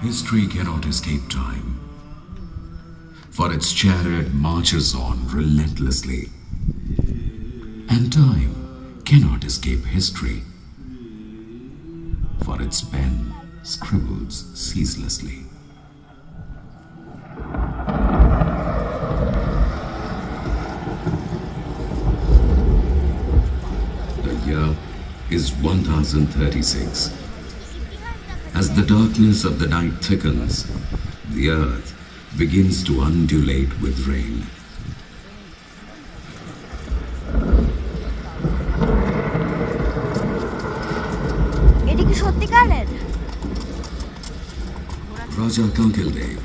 History cannot escape time, for its chariot marches on relentlessly. And time cannot escape history, for its pen scribbles ceaselessly. The year is 1036. As the darkness of the night thickens, the earth begins to undulate with rain. Raja Kankaldev,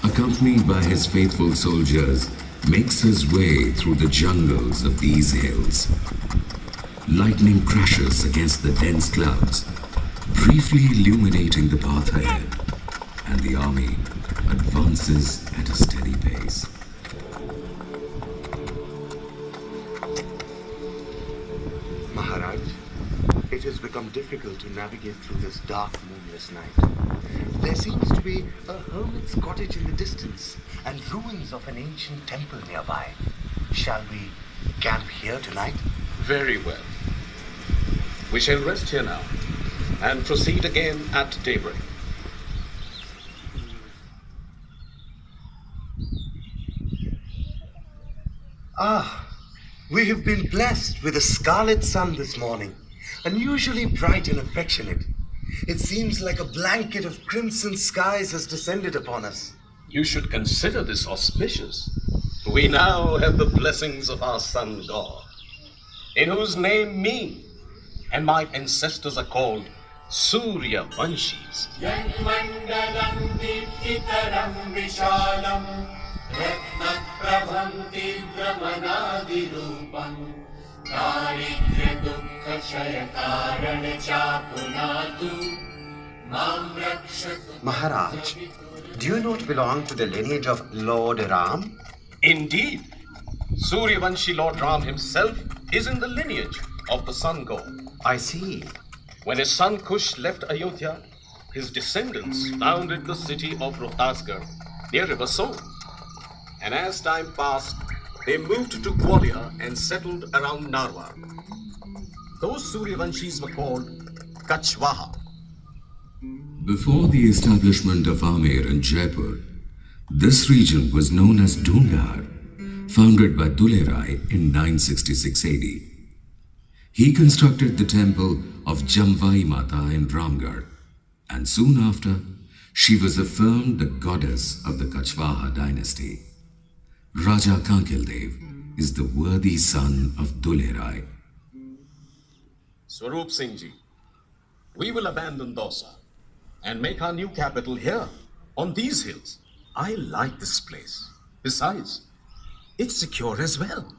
accompanied by his faithful soldiers, makes his way through the jungles of these hills. Lightning crashes against the dense clouds, briefly illuminating the path ahead, and the army advances at a steady pace. Maharaj, it has become difficult to navigate through this dark, moonless night. There seems to be a hermit's cottage in the distance and ruins of an ancient temple nearby. Shall we camp here tonight? Very well. We shall rest here now and proceed again at daybreak. We have been blessed with a scarlet sun this morning, unusually bright and affectionate. It seems like a blanket of crimson skies has descended upon us. You should consider this auspicious. We now have the blessings of our sun god, in whose name me and my ancestors are called Surya Vanshis. Maharaj, do you not belong to the lineage of Lord Ram? Indeed, Suryavanshi Lord Ram himself is in the lineage of the sun god. I see. When his son Kush left Ayodhya, his descendants founded the city of Rohtasgarh near River Son. And as time passed, they moved to Gwalior and settled around Narwar. Those Suryavanshis were called Kachwaha. Before the establishment of Amer in Jaipur, this region was known as Dhundar, founded by Dulerai in 966 AD. He constructed the temple of Jamvai Mata in Ramgarh, and soon after, she was affirmed the goddess of the Kachwaha dynasty. Raja Kankaldev is the worthy son of Dulerai. Swarup Singh Ji, we will abandon Dausa and make our new capital here, on these hills. I like this place. Besides, it's secure as well.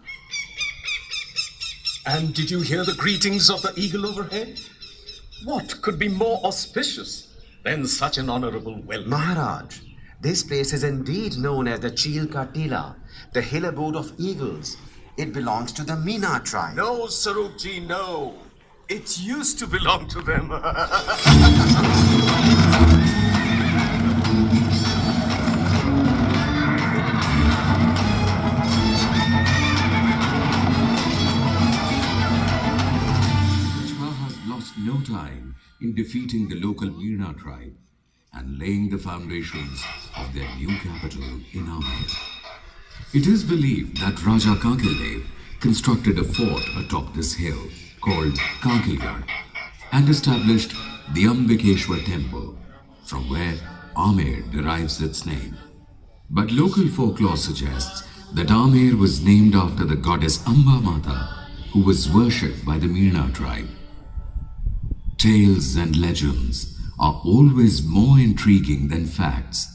And did you hear the greetings of the eagle overhead? What could be more auspicious than such an honorable welcome? Maharaj, this place is indeed known as the Chilka Tila, the hill abode of eagles. It belongs to the Meena tribe. No, Swarup Ji, no. It used to belong to them. No time in defeating the local Meena tribe and laying the foundations of their new capital in Amer. It is believed that Raja Kankaldev constructed a fort atop this hill called Kankilgarh and established the Ambikeshwar temple, from where Amer derives its name. But local folklore suggests that Amer was named after the goddess Amba Mata, who was worshipped by the Meena tribe. Tales and legends are always more intriguing than facts.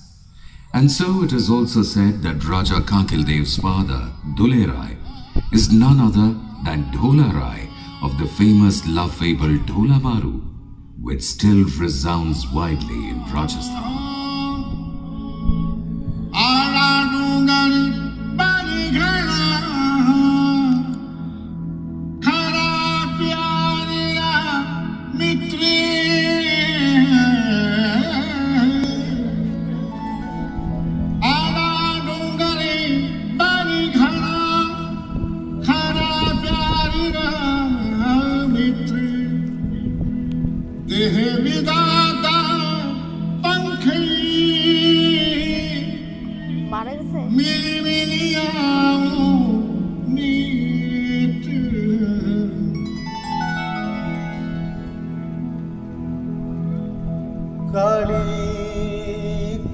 And so it is also said that Raja Kankildev's father, Dulerai, is none other than Dholarai of the famous love fable Dhola Maru, which still resounds widely in Rajasthan.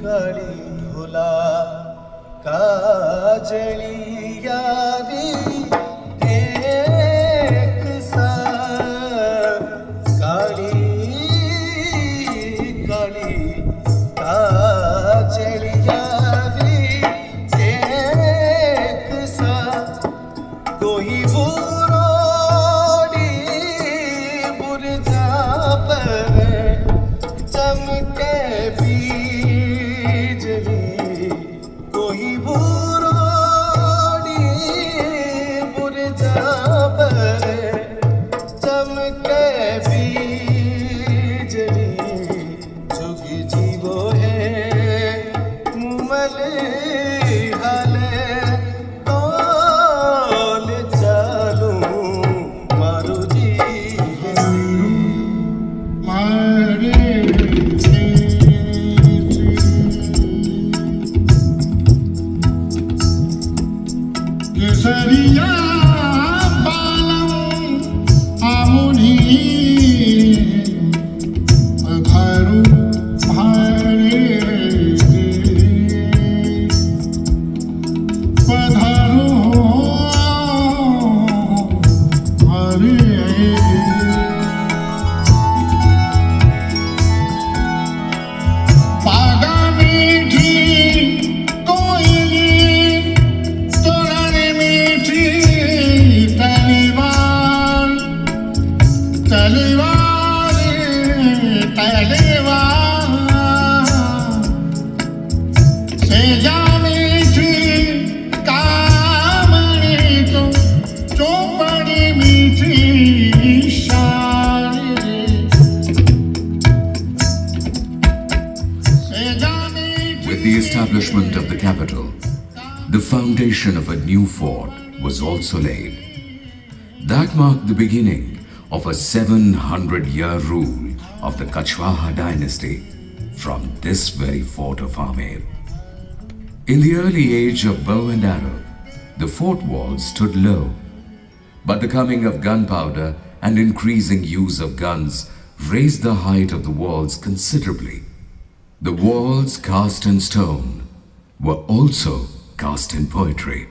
काली धुला काजलिया दी देख सा काली काली काजलिया दी देख सा कोई बुरोड़ी बुरजा पर चमके बिजली कोई बुरोड़ी बुरजा पर चमके बिजली झुकी जीवो है मुमल हाले तोल चालू मारू जी केसरिया बालम आमुनि पधारू भारे पधारू हरे पागा मीठी कोयली तोरण मीठी तलवार तलवार तलवार सेजा मीठी कामनी तो चौपड़ी मीठी शारी सेजा मीठी With the establishment of the capital, the foundation of a new fort was also laid. That marked the beginning of a 700-year rule of the Kachwaha dynasty from this very fort of Amer. In the early age of bow and arrow, the fort walls stood low. But the coming of gunpowder and increasing use of guns raised the height of the walls considerably. The walls cast in stone were also cast in poetry.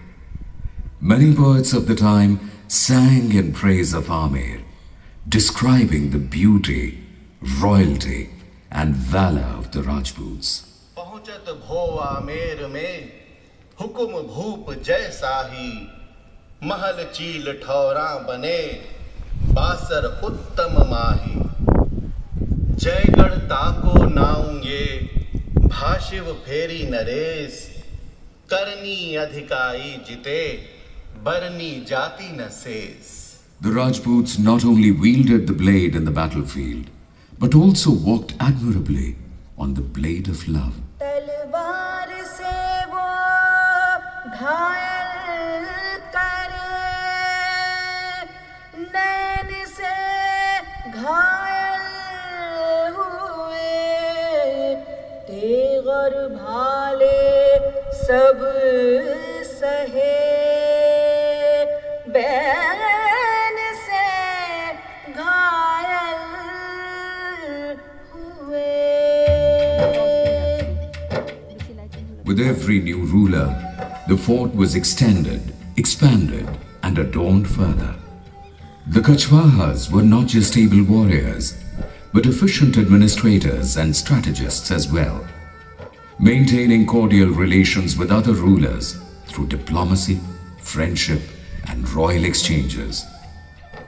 Many poets of the time sang in praise of Amer, describing the beauty, royalty and valor of the Rajputs. पहुंचत भो आमेर में हुकुम भूप जैसा ही महल चील ठौरा बने बासर उत्तम माही जयगढ़ ताको नाऊंगे भाषिव फेरी नरेश करनी अधिकाई जिते बरनी जाति न शेष. The Rajputs not only wielded the blade in the battlefield, but also walked admirably on the blade of love. तलवार से वो घायल करे नैन से घायल हुए तेगर भाले सब सहे बैन से घायल हुए. With every new ruler, the fort was extended, expanded, and adorned further. The Kachwahas were not just able warriors, but efficient administrators and strategists as well, maintaining cordial relations with other rulers through diplomacy, friendship, and royal exchanges.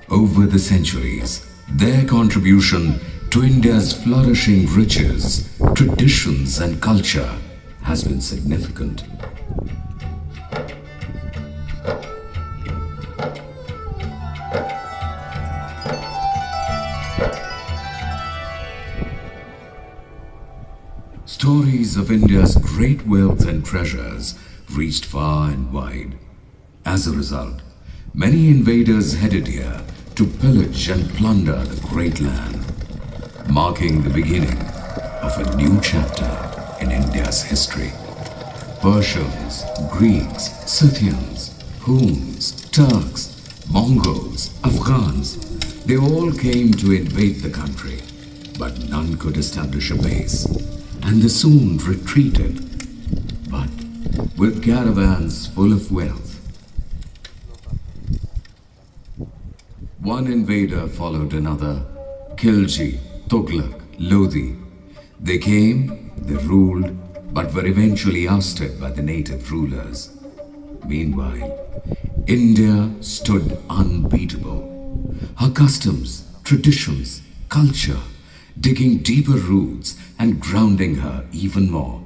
Over the centuries, their contribution to India's flourishing riches, traditions, and culture has been significant. Stories of India's great wealth and treasures reached far and wide. As a result, many invaders headed here to pillage and plunder the great land, marking the beginning of a new chapter in India's history. Persians, Greeks, Scythians, Huns, Turks, Mongols, Afghans, they all came to invade the country, but none could establish a base. and they soon retreated, but with caravans full of wealth. One invader followed another, Khilji, Tughlaq, Lodi. They came, they ruled, but were eventually ousted by the native rulers. Meanwhile, India stood unbeatable. Her customs, traditions, culture, digging deeper roots and grounding her even more.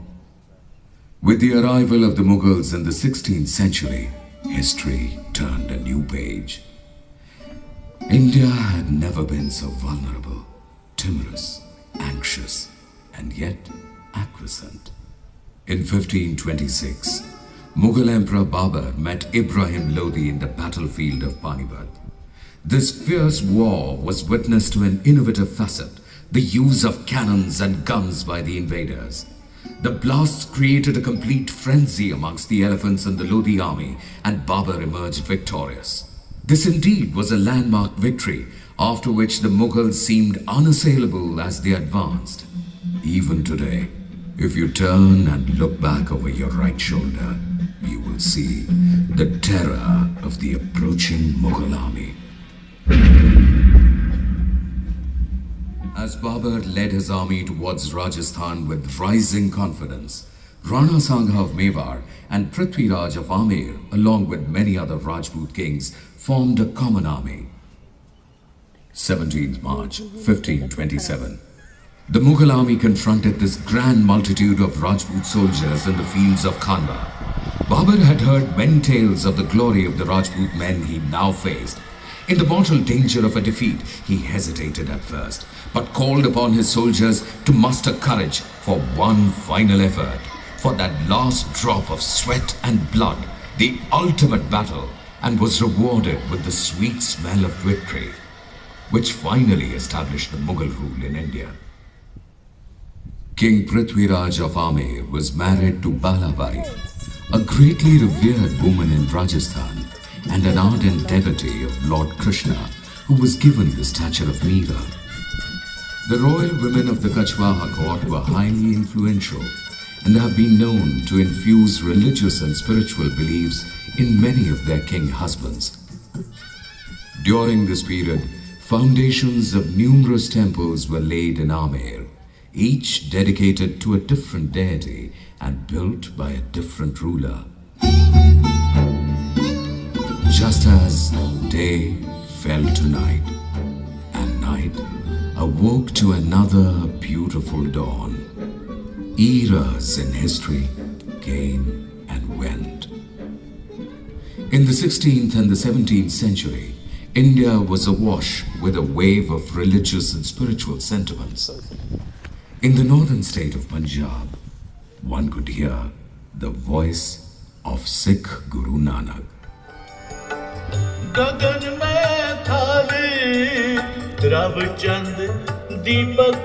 With the arrival of the Mughals in the 16th century, history turned a new page. India had never been so vulnerable, timorous, anxious, and yet acquiescent. In 1526, Mughal Emperor Babur met Ibrahim Lodi in the battlefield of Panipat. This fierce war was witness to an innovative facet, the use of cannons and guns by the invaders. The blasts created a complete frenzy amongst the elephants in the Lodi army, and Babur emerged victorious. This indeed was a landmark victory, after which the Mughals seemed unassailable as they advanced. Even today, if you turn and look back over your right shoulder, you will see the terror of the approaching Mughal army. As Babur led his army towards Rajasthan with rising confidence, Rana Sangha of Mewar and Prithviraj of Amer, along with many other Rajput kings, formed a common army. 17th March 1527. The Mughal army confronted this grand multitude of Rajput soldiers in the fields of Khanwa. Babur had heard many tales of the glory of the Rajput men he now faced. In the mortal danger of a defeat, he hesitated at first, but called upon his soldiers to muster courage for one final effort, for that last drop of sweat and blood, the ultimate battle, and was rewarded with the sweet smell of victory, which finally established the Mughal rule in India. King Prithviraj of Amer was married to Balabai, a greatly revered woman in Rajasthan and an ardent devotee of Lord Krishna, who was given the stature of Meera. The royal women of the Kachwaha court were highly influential and have been known to infuse religious and spiritual beliefs in many of their king husbands. During this period, foundations of numerous temples were laid in Amer, each dedicated to a different deity and built by a different ruler. Just as day fell to night, and night awoke to another beautiful dawn, eras in history came and went. In the 16th and the 17th century, India was awash with a wave of religious and spiritual sentiments. In the northern state of Punjab, one could hear the voice of Sikh Guru Nanak. गगन में थाले रव चंद दीपक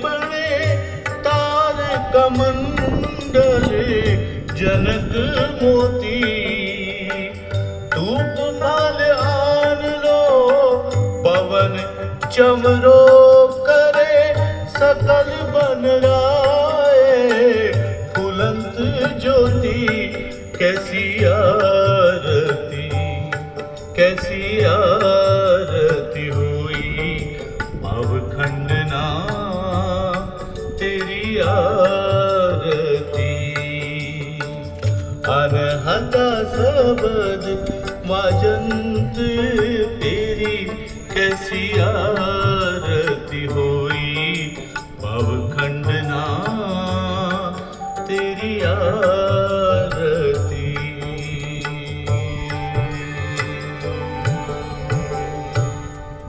बने तारे कमंडल जनक मोती धूप माल आन लो पवन चमरो करे सकल बन राए फुलंत ज्योति कैसी आरती कैसी आरती हुई माव खंडना तेरी आरती अनहता सबद माजंत तेरी कैसी आरती हुई माव खंडना तेरी आरती.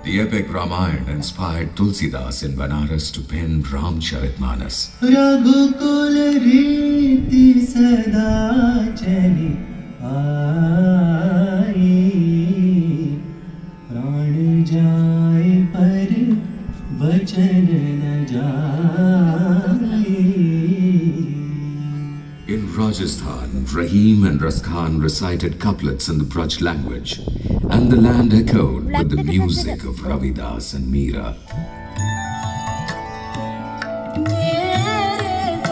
The epic Ramayana inspired Tulsidas in Banaras to pen Ramcharitmanas. रघुकुल रीति सदा चली आई प्राण जाए पर वचन न जाए. In Rajasthan, Rahim and Raskhan recited couplets in the Braj language, and the land echoed with the music of Ravidas and Meera. मेरे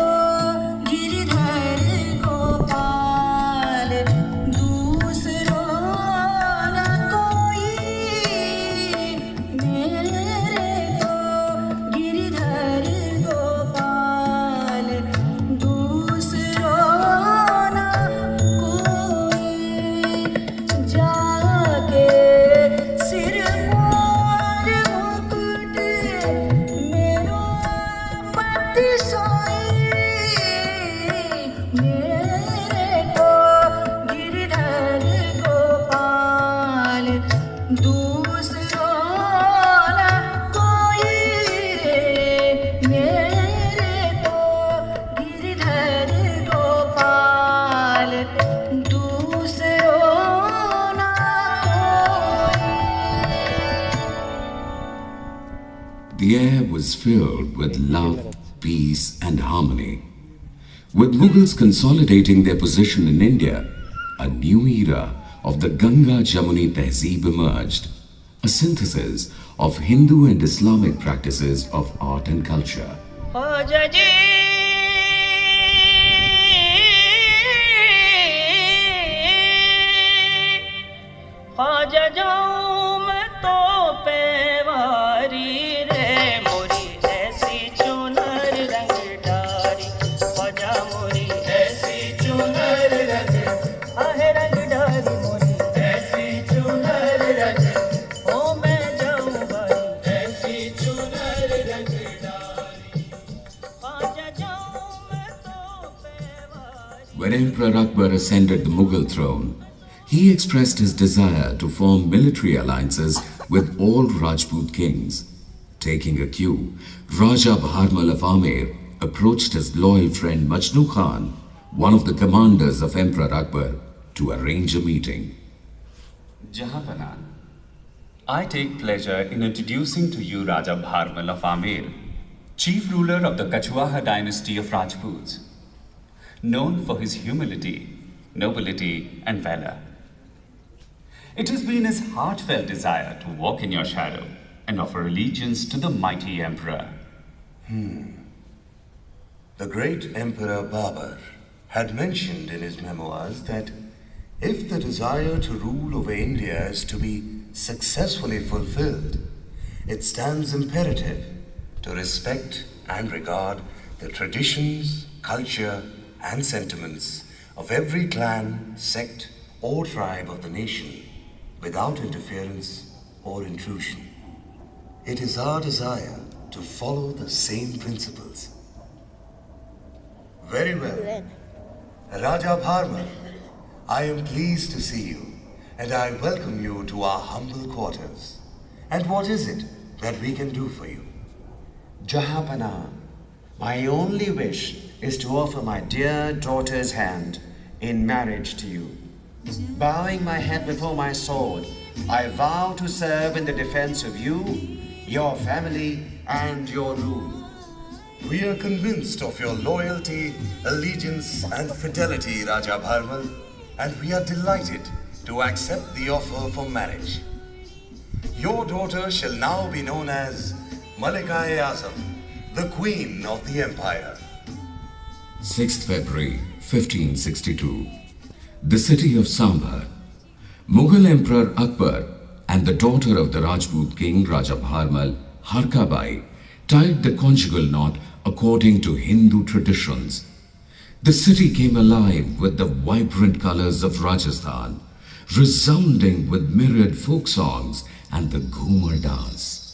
filled with love, peace, and harmony. With Mughals consolidating their position in India, a new era of the Ganga Jamuni Tehzeeb emerged, a synthesis of Hindu and Islamic practices of art and culture. When Emperor Akbar ascended the Mughal throne, he expressed his desire to form military alliances with all Rajput kings. Taking a cue, Raja Bharmal of Amer approached his loyal friend Majnu Khan, one of the commanders of Emperor Akbar, to arrange a meeting. Jahanpana, I take pleasure in introducing to you Raja Bharmal of Amer, chief ruler of the Kachwaha dynasty of Rajputs, known for his humility, nobility, and valor. It has been his heartfelt desire to walk in your shadow and offer allegiance to the mighty emperor. The great Emperor Babur had mentioned in his memoirs that if the desire to rule over India is to be successfully fulfilled, it stands imperative to respect and regard the traditions, culture, and sentiments of every clan, sect, or tribe of the nation without interference or intrusion. It is our desire to follow the same principles. Very well. Raja Bharmal, I am pleased to see you, and I welcome you to our humble quarters. And what is it that we can do for you? Jahanpana, my only wish is to offer my dear daughter's hand in marriage to you. Bowing my head before my sword, I vow to serve in the defense of you, your family, and your rule. We are convinced of your loyalty, allegiance, and fidelity, Raja Bharmal, and we are delighted to accept the offer for marriage. Your daughter shall now be known as Malika-e-Azam, the Queen of the Empire. 6th February 1562. The city of Sambhar. Mughal Emperor Akbar and the daughter of the Rajput king Raja Bharmal, Harkabai, tied the conjugal knot according to Hindu traditions. The city came alive with the vibrant colors of Rajasthan, resounding with myriad folk songs and the Ghumar dance.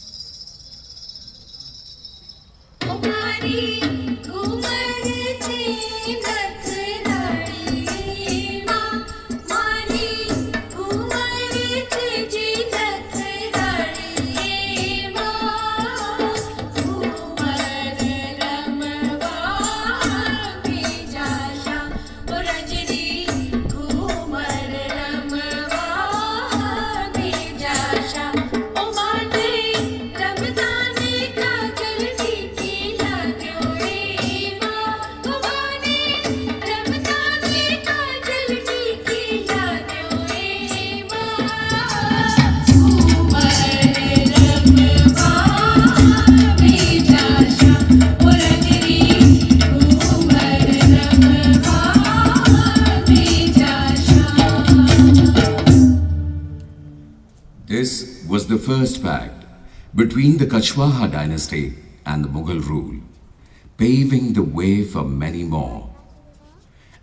This was the first pact between the Kachwaha dynasty and the Mughal rule, paving the way for many more.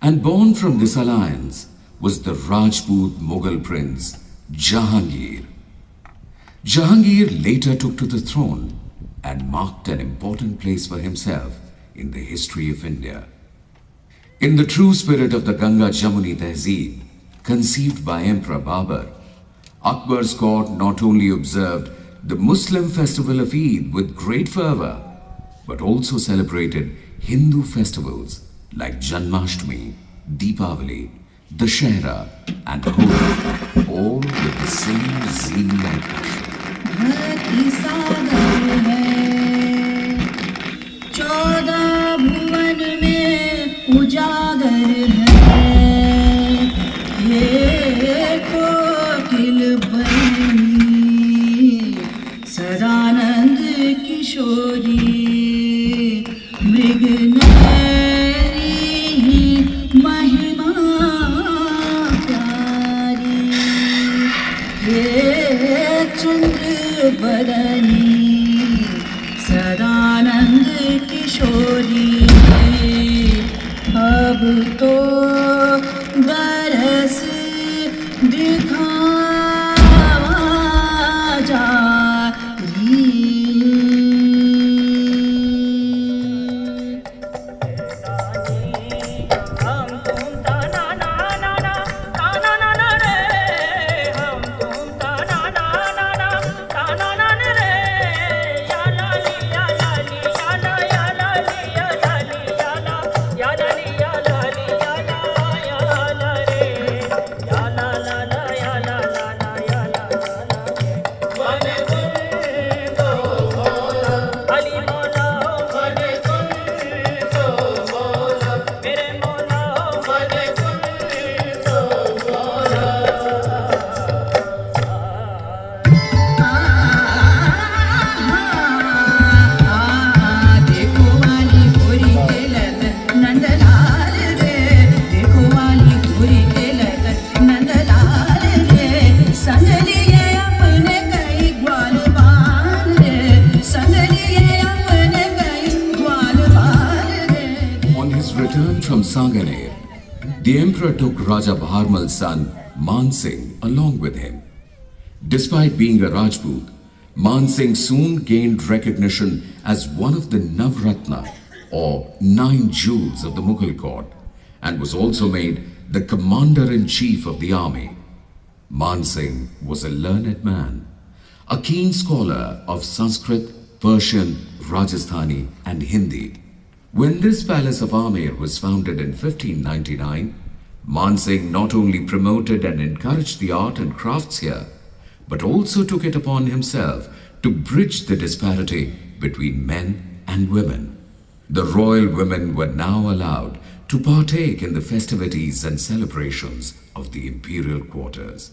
And born from this alliance was the Rajput Mughal prince Jahangir. Jahangir later took to the throne and marked an important place for himself in the history of India. In the true spirit of the Ganga Jamuni Tehzeeb, conceived by Emperor Babur, Akbar's court not only observed the Muslim festival of Eid with great fervor, but also celebrated Hindu festivals like Janmashtami, Deepavali, Dashera, and Holi, all with the same zeal and passion. 14 भुवन में उजागर है ये कोकिल बनी सदानंद किशोरी मृग महिमा प्यारी हे चंद्र बदनी सदानंद किशोरी अब तो बरस दिखा जा The emperor took Raja Bharmal's son Man Singh along with him. Despite being a Rajput, Man Singh soon gained recognition as one of the Navratna or 9 jewels of the Mughal court and was also made the commander-in-chief of the army. Man Singh was a learned man, a keen scholar of Sanskrit, Persian, Rajasthani and Hindi. When this palace of Amer was founded in 1599, Man Singh not only promoted and encouraged the art and crafts here, but also took it upon himself to bridge the disparity between men and women. The royal women were now allowed to partake in the festivities and celebrations of the imperial quarters.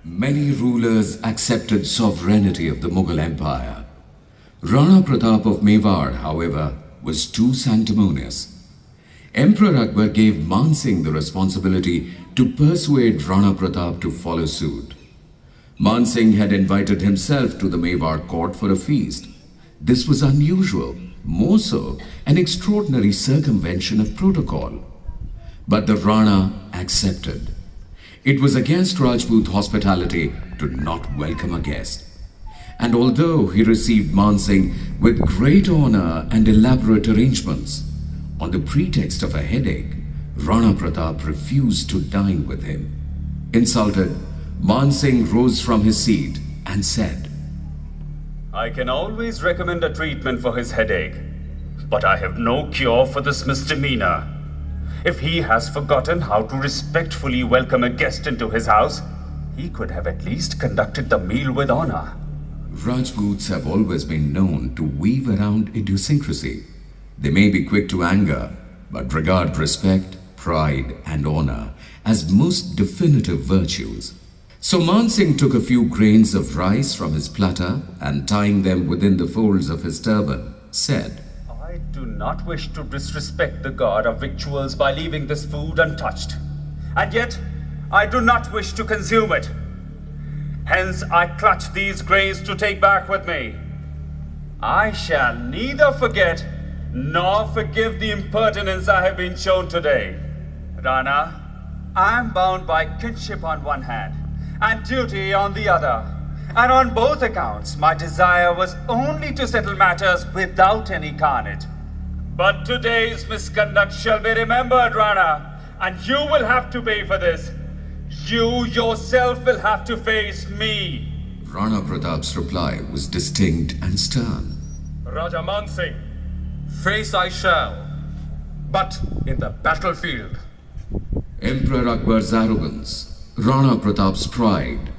Many rulers accepted sovereignty of the Mughal Empire. Rana Pratap of Mewar, however, was too sanctimonious. Emperor Akbar gave Man Singh the responsibility to persuade Rana Pratap to follow suit. Man Singh had invited himself to the Mewar court for a feast. This was unusual, more so an extraordinary circumvention of protocol. But the Rana accepted. It was against Rajput hospitality to not welcome a guest. And although he received Man Singh with great honor and elaborate arrangements, on the pretext of a headache, Rana Pratap refused to dine with him. Insulted, Man Singh rose from his seat and said, I can always recommend a treatment for his headache, but I have no cure for this misdemeanor. If he has forgotten how to respectfully welcome a guest into his house, he could have at least conducted the meal with honor. Rajputs have always been known to weave around idiosyncrasy. They may be quick to anger, but regard respect, pride, and honor as most definitive virtues. So Man Singh took a few grains of rice from his platter and, tying them within the folds of his turban, said, I do not wish to disrespect the god of victuals by leaving this food untouched. And yet, I do not wish to consume it. Hence, I clutch these grains to take back with me. I shall neither forget nor forgive the impertinence I have been shown today. Rana, I am bound by kinship on one hand and duty on the other. And on both accounts, my desire was only to settle matters without any carnage. But today's misconduct shall be remembered, Rana, and you will have to pay for this. You yourself will have to face me. Rana Pratap's reply was distinct and stern. Raja Man Singh, face I shall, but in the battlefield. Emperor Akbar's arrogance, Rana Pratap's pride,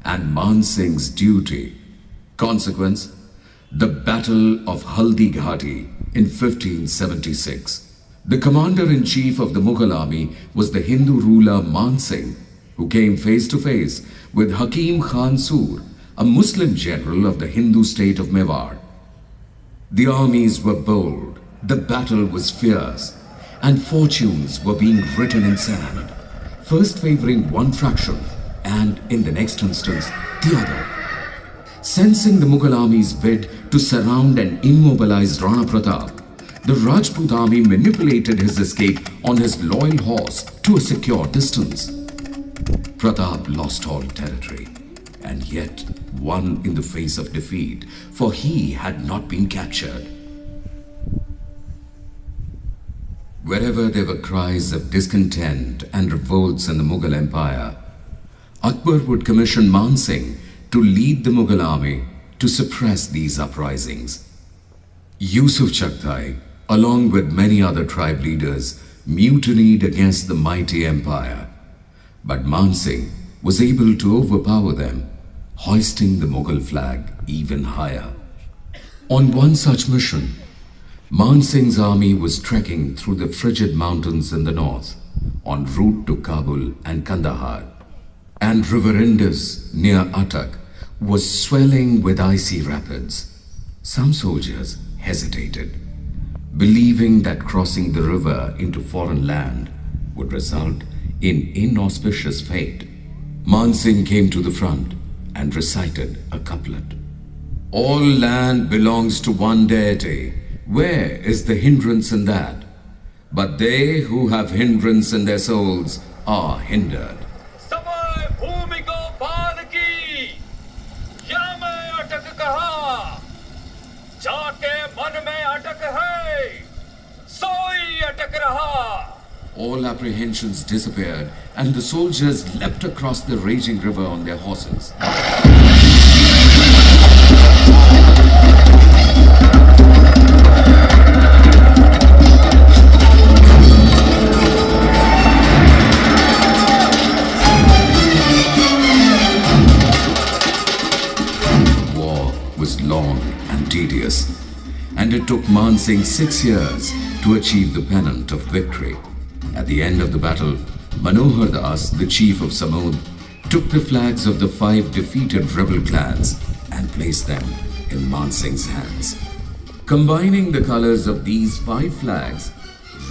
and Man Singh's duty. Consequence, the Battle of Haldi Ghati in 1576. The commander-in-chief of the Mughal army was the Hindu ruler Man Singh, who came face to face with Hakim Khan Sur, a Muslim general of the Hindu state of Mewar. The armies were bold, the battle was fierce, and fortunes were being written in sand, first favoring one faction and, in the next instance, the other. Sensing the Mughal army's bid to surround and immobilize Rana Pratap, the Rajput army manipulated his escape on his loyal horse to a secure distance. Pratap lost all territory, and yet won in the face of defeat, for he had not been captured. Wherever there were cries of discontent and revolts in the Mughal Empire, Akbar would commission Man Singh to lead the Mughal army to suppress these uprisings. Yusuf Chagatai, along with many other tribe leaders, mutinied against the mighty empire. But Man Singh was able to overpower them, hoisting the Mughal flag even higher. On one such mission, Man Singh's army was trekking through the frigid mountains in the north, en route to Kabul and Kandahar, and River Indus near Attock was swelling with icy rapids. Some soldiers hesitated, believing that crossing the river into foreign land would result in inauspicious fate. Man Singh came to the front and recited a couplet. All land belongs to one deity. Where is the hindrance in that? But they who have hindrance in their souls are hindered. Samay bhumi ko baal ki, ya main atak kaha, jaake man mein atak hai, soi atak raha. All apprehensions disappeared, and the soldiers leapt across the raging river on their horses. War was long and tedious, and it took Man Singh 6 years to achieve the pennant of victory. At the end of the battle, Manohar Das, the chief of Samod, took the flags of the 5 defeated rebel clans and placed them in Man Singh's hands. Combining the colors of these 5 flags,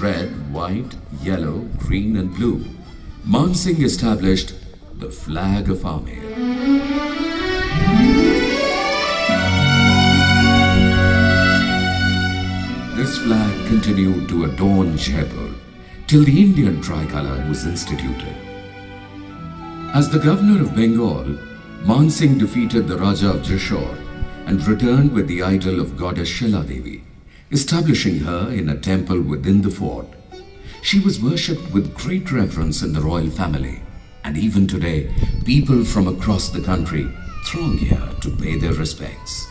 red, white, yellow, green and blue, Man Singh established the flag of Amer. This flag continued to adorn Jaipur till the Indian tricolour was instituted. As the governor of Bengal, Man Singh defeated the Raja of Jashore and returned with the idol of goddess Shila Devi, establishing her in a temple within the fort. She was worshipped with great reverence in the royal family, and even today, people from across the country throng here to pay their respects.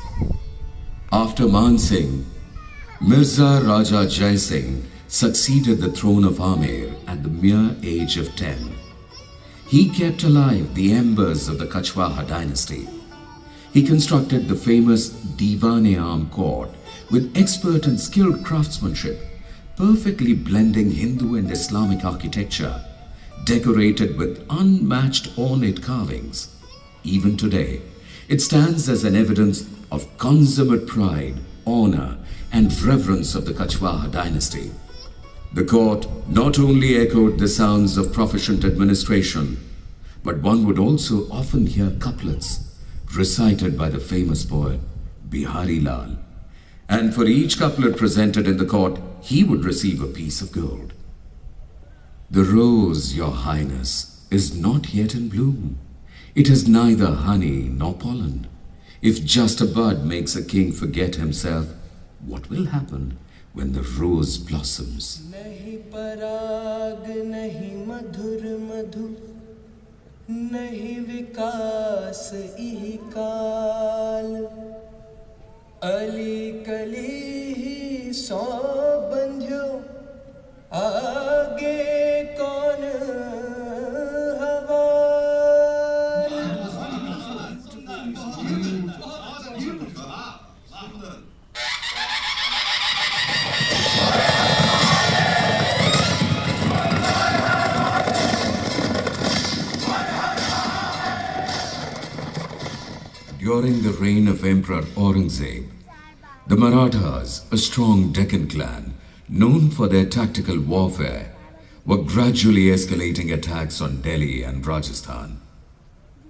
After Man Singh, Mirza Raja Jai Singh succeeded the throne of Amer at the mere age of 10. He kept alive the embers of the Kachwaha dynasty. He constructed the famous Divan-e-Am court with expert and skilled craftsmanship, perfectly blending Hindu and Islamic architecture, decorated with unmatched ornate carvings. Even today, it stands as an evidence of consummate pride, honor, and reverence of the Kachwaha dynasty. The court not only echoed the sounds of proficient administration, but one would also often hear couplets recited by the famous poet Bihari Lal. And for each couplet presented in the court, he would receive a piece of gold. The rose, your highness, is not yet in bloom. It has neither honey nor pollen. If just a bud makes a king forget himself, what will happen when the rose blossoms? नहीं पराग नहीं मधुर मधु नहीं विकास इहि काल अली कली ही सौ बंध्यो आगे कौन हवा During the reign of Emperor Aurangzeb, the Marathas, a strong Deccan clan known for their tactical warfare, were gradually escalating attacks on Delhi and Rajasthan.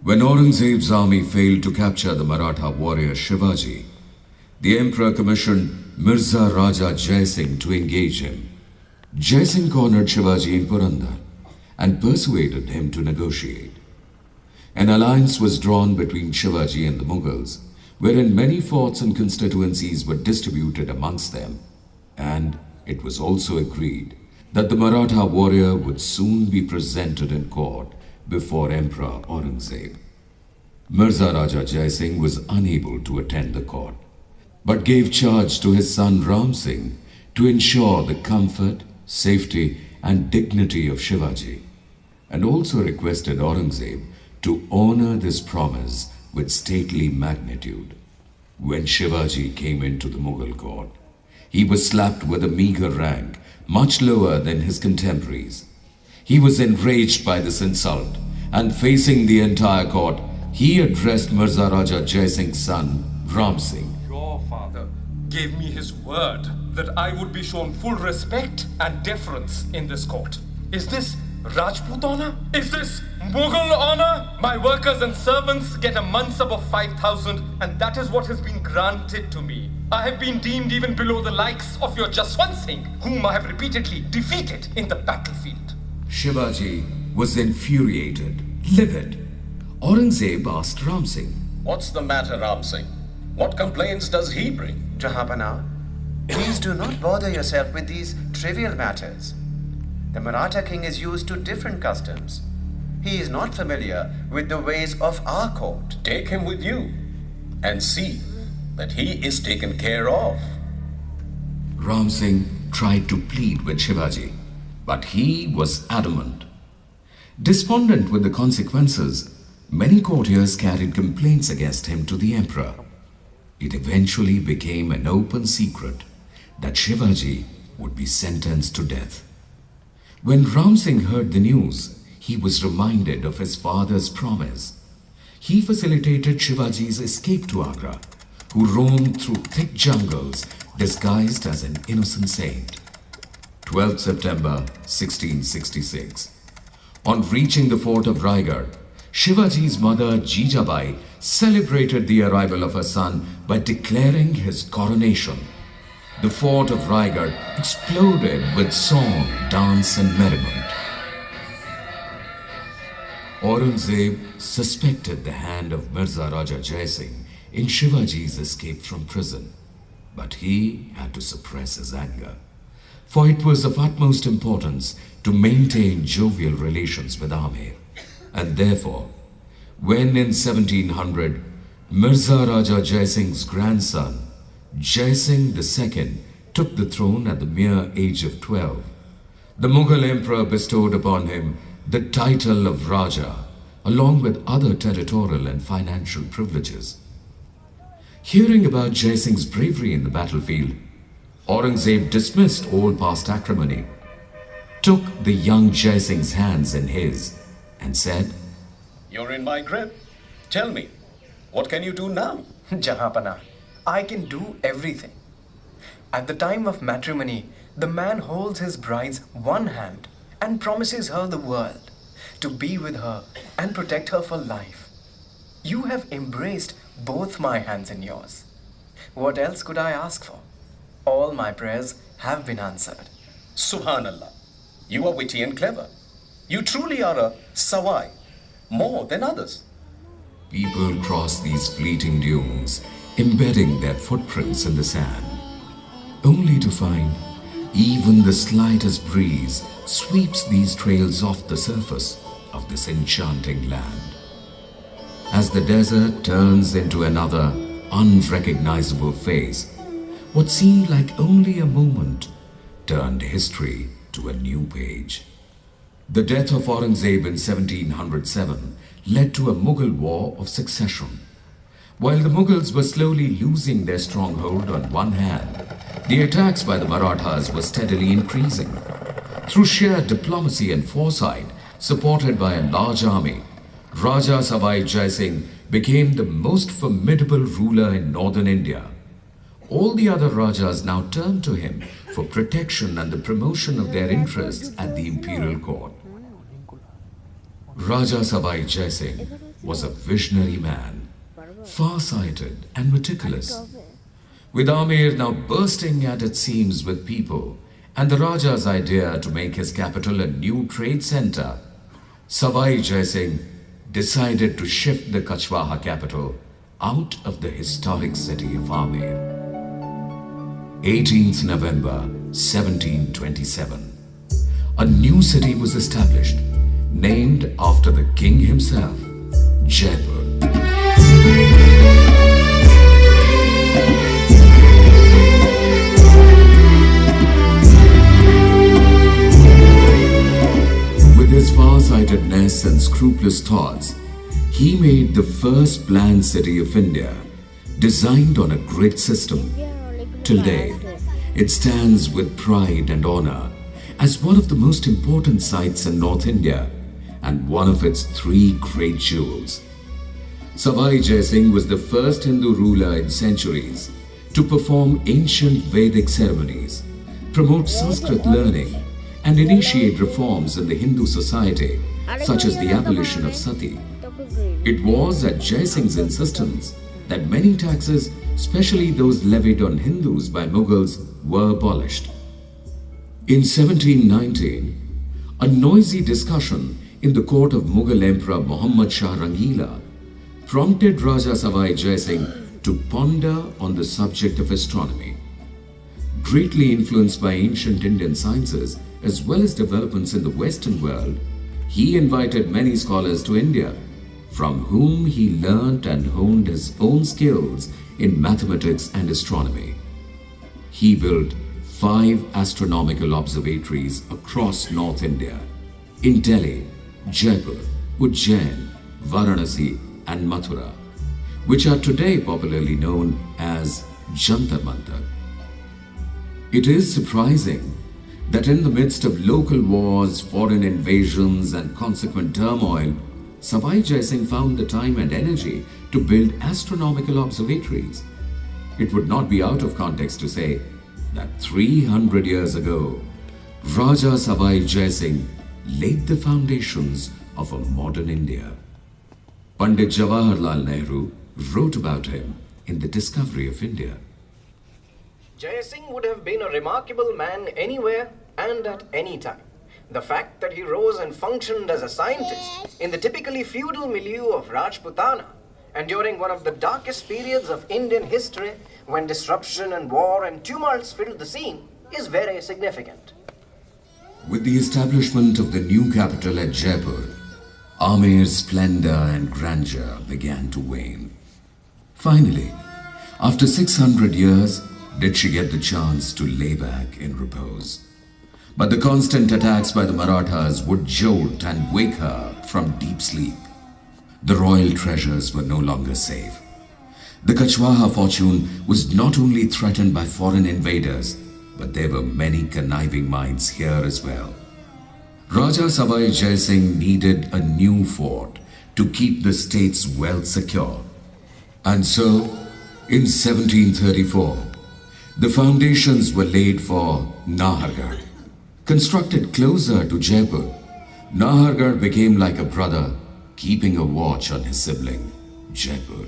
When Aurangzeb's army failed to capture the Maratha warrior Shivaji, the emperor commissioned Mirza Raja Jai Singh to engage him. Jai Singh cornered Shivaji in Purandar and persuaded him to negotiate. An alliance was drawn between Shivaji and the Mughals, wherein many forts and constituencies were distributed amongst them, and it was also agreed that the Maratha warrior would soon be presented in court before Emperor Aurangzeb. Mirza Raja Jai Singh was unable to attend the court, but gave charge to his son Ram Singh to ensure the comfort, safety and dignity of Shivaji, and also requested Aurangzeb to honor this promise with stately magnitude. When Shivaji came into the Mughal court, he was slapped with a meager rank much lower than his contemporaries. He was enraged by this insult, and facing the entire court, he addressed Mirza Raja Jai Singh's son, Ram Singh. Your father gave me his word that I would be shown full respect and deference in this court. Is this Rajput honor? Is this Mughal honor? My workers and servants get a mansab of 5,000, and that is what has been granted to me. I have been deemed even below the likes of your Jaswant Singh, whom I have repeatedly defeated in the battlefield. Shivaji was infuriated, livid. Aurangzeb asked Ram Singh, What's the matter, Ram Singh? What complaints does he bring? Jahanpana, please do not bother yourself with these trivial matters. The Maratha king is used to different customs. He is not familiar with the ways of our court. Take him with you and see that he is taken care of. Ram Singh tried to plead with Shivaji, but he was adamant. Despondent with the consequences, many courtiers carried complaints against him to the emperor. It eventually became an open secret that Shivaji would be sentenced to death. When Ram Singh heard the news, he was reminded of his father's promise. He facilitated Shivaji's escape to Agra, who roamed through thick jungles disguised as an innocent saint. 12th September 1666. On reaching the fort of Raigad, Shivaji's mother Jijabai celebrated the arrival of her son by declaring his coronation. The fort of Raigad exploded with song, dance and merriment. Aurangzeb suspected the hand of Mirza Raja Jai Singh in Shivaji's escape from prison, but he had to suppress his anger, for it was of utmost importance to maintain jovial relations with Amer, and therefore, when in 1700 Mirza Raja Jai Singh's grandson Jai Singh II took the throne at the mere age of 12, the Mughal emperor bestowed upon him the title of Raja, along with other territorial and financial privileges. Hearing about Jai Singh's bravery in the battlefield, Aurangzeb dismissed all past acrimony, took the young Jai Singh's hands in his, and said, "You're in my grip. Tell me, what can you do now?" Jahapana, I can do everything. At the time of matrimony, the man holds his bride's one hand and promises her the world, to be with her and protect her for life. You have embraced both my hands in yours. What else could I ask for? All my prayers have been answered. Subhanallah. You are witty and clever. You truly are a sawai, more than others. People cross these fleeting dunes, embedding their footprints in the sand, only to find even the slightest breeze sweeps these trails off the surface of this enchanting land. As the desert turns into another unrecognizable face, what seemed like only a moment turned history to a new page. The death of Aurangzeb in 1707 led to a Mughal war of succession. While the Mughals were slowly losing their stronghold on one hand, the attacks by the Marathas were steadily increasing. Through sheer diplomacy and foresight, supported by a large army, Raja Savai Jai Singh became the most formidable ruler in northern India. All the other Rajas now turned to him for protection and the promotion of their interests at the imperial court. Raja Savai Jai Singh was a visionary man, far-sighted and meticulous. With Amer now bursting at its seams with people and the Raja's idea to make his capital a new trade center, Savai Jai Singh decided to shift the Kachwaha capital out of the historic city of Amer. 18th November 1727, a new city was established, named after the king himself, Jaipur. With his far-sightedness and scrupulous thoughts, he made the first planned city of India, designed on a grid system. Till date, it stands with pride and honor as one of the most important sites in North India and one of its three great jewels. Savai Jai Singh was the first Hindu ruler in centuries to perform ancient Vedic ceremonies, promote Sanskrit learning, and initiate reforms in the Hindu society, such as the abolition of sati. It was at Jai Singh's insistence that many taxes, especially those levied on Hindus by Mughals, were abolished. In 1719, a noisy discussion in the court of Mughal Emperor Muhammad Shah Rangila prompted Raja Savai Jai Singh to ponder on the subject of astronomy. Greatly influenced by ancient Indian sciences as well as developments in the Western world, he invited many scholars to India, from whom he learnt and honed his own skills in mathematics and astronomy. He built 5 astronomical observatories across North India, in Delhi, Jaipur, Ujjain, Varanasi and Mathura, which are today popularly known as Jantar Mantar. It is surprising that in the midst of local wars, foreign invasions and consequent turmoil, Savai Jai Singh found the time and energy to build astronomical observatories. It would not be out of context to say that 300 years ago, Raja Savai Jai Singh laid the foundations of a modern India. Pandit Jawaharlal Nehru wrote about him in The Discovery of India. Jai Singh would have been a remarkable man anywhere and at any time. The fact that he rose and functioned as a scientist in the typically feudal milieu of Rajputana and during one of the darkest periods of Indian history when disruption and war and tumults filled the scene is very significant. With the establishment of the new capital at Jaipur, Amer's splendor and grandeur began to wane. Finally, after 600 years, did she get the chance to lay back in repose. But the constant attacks by the Marathas would jolt and wake her from deep sleep. The royal treasures were no longer safe. The Kachwaha fortune was not only threatened by foreign invaders, but there were many conniving minds here as well. Raja Savai Jai Singh needed a new fort to keep the state's wealth secure. And so, in 1734, the foundations were laid for Nahargarh. Constructed closer to Jaipur, Nahargarh became like a brother keeping a watch on his sibling, Jaipur.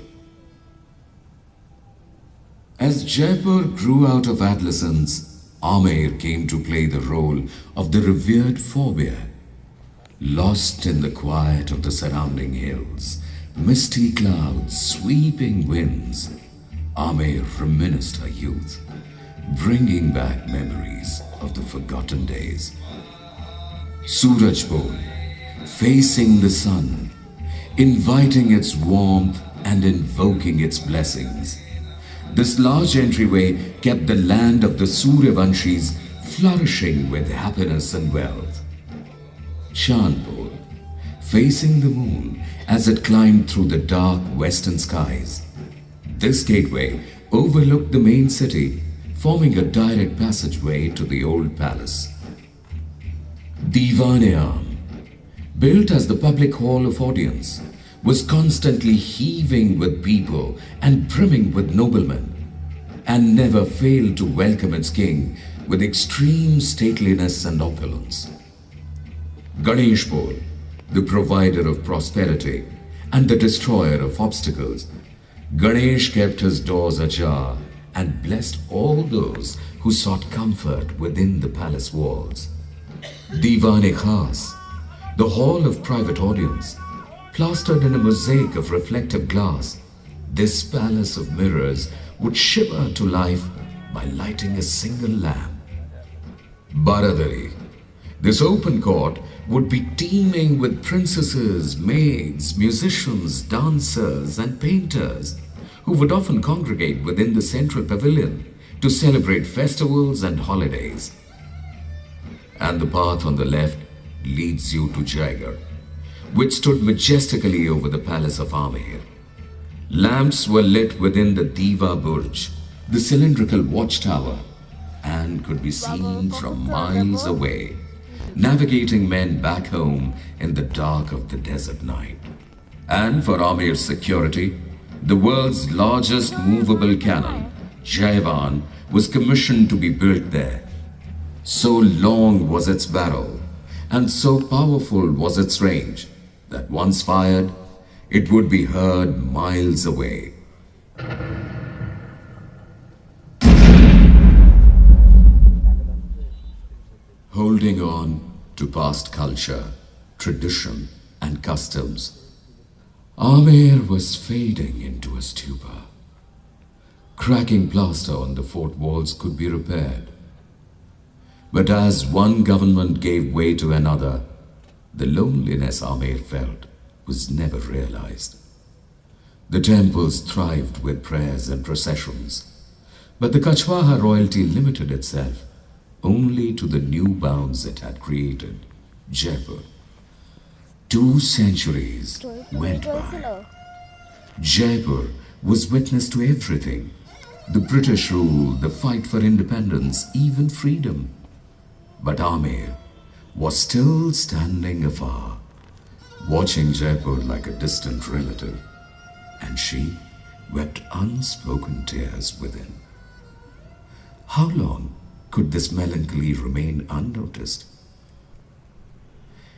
As Jaipur grew out of adolescence, Amer came to play the role of the revered forebear. Lost in the quiet of the surrounding hills, misty clouds, sweeping winds, Amer reminisced her youth, bringing back memories of the forgotten days. Surajpur, facing the sun, inviting its warmth and invoking its blessings. This large entryway kept the land of the Suryavanshis flourishing with happiness and wealth. Chandpur, facing the moon as it climbed through the dark western skies. This gateway overlooked the main city, forming a direct passageway to the old palace. Divan-e-Am, built as the public hall of audience, was constantly heaving with people and brimming with noblemen, and never failed to welcome its king with extreme stateliness and opulence. Ganeshpur, the provider of prosperity and the destroyer of obstacles, Ganesh kept his doors ajar and blessed all those who sought comfort within the palace walls. Divan-e-Khas, the hall of private audience, plastered in a mosaic of reflective glass, this palace of mirrors would shiver to life by lighting a single lamp. Baradari, this open court would be teeming with princesses, maids, musicians, dancers and painters who would often congregate within the central pavilion to celebrate festivals and holidays. And the path on the left leads you to Jaigarh, which stood majestically over the palace of Amer. Lamps were lit within the Diva Burj, the cylindrical watchtower, and could be seen from miles away, navigating men back home in the dark of the desert night. And for Amer's security, the world's largest movable cannon, Jaivan, was commissioned to be built there. So long was its barrel, and so powerful was its range, that once fired, it would be heard miles away. Holding on to past culture, tradition and customs, Amer was fading into a stupor. Cracking plaster on the fort walls could be repaired. But as one government gave way to another, the loneliness Amer felt was never realized. The temples thrived with prayers and processions, but the Kachwaha royalty limited itself only to the new bounds it had created, Jaipur. 2 centuries went by. Jaipur was witness to everything: the British rule, the fight for independence, even freedom. But Amer was still standing afar, watching Jaipur like a distant relative, and she wept unspoken tears within. How long could this melancholy remain unnoticed?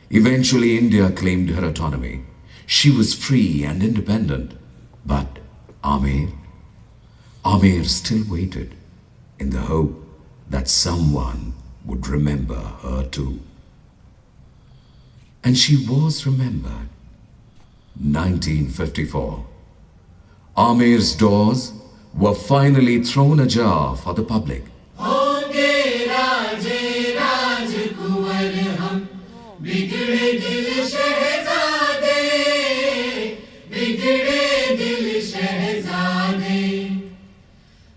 Eventually, India claimed her autonomy. She was free and independent. But Amer still waited in the hope that someone would remember her too. And she was remembered. 1954. Amer's doors were finally thrown ajar for the public.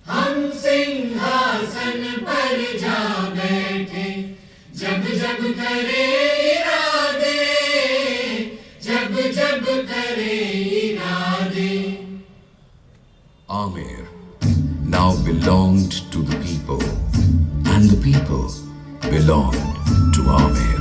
हम सिंहासन पर जा बैठे करे इरादे, जब जब करे इरादे. Amer now belonged to the people, and the people belonged to Amer.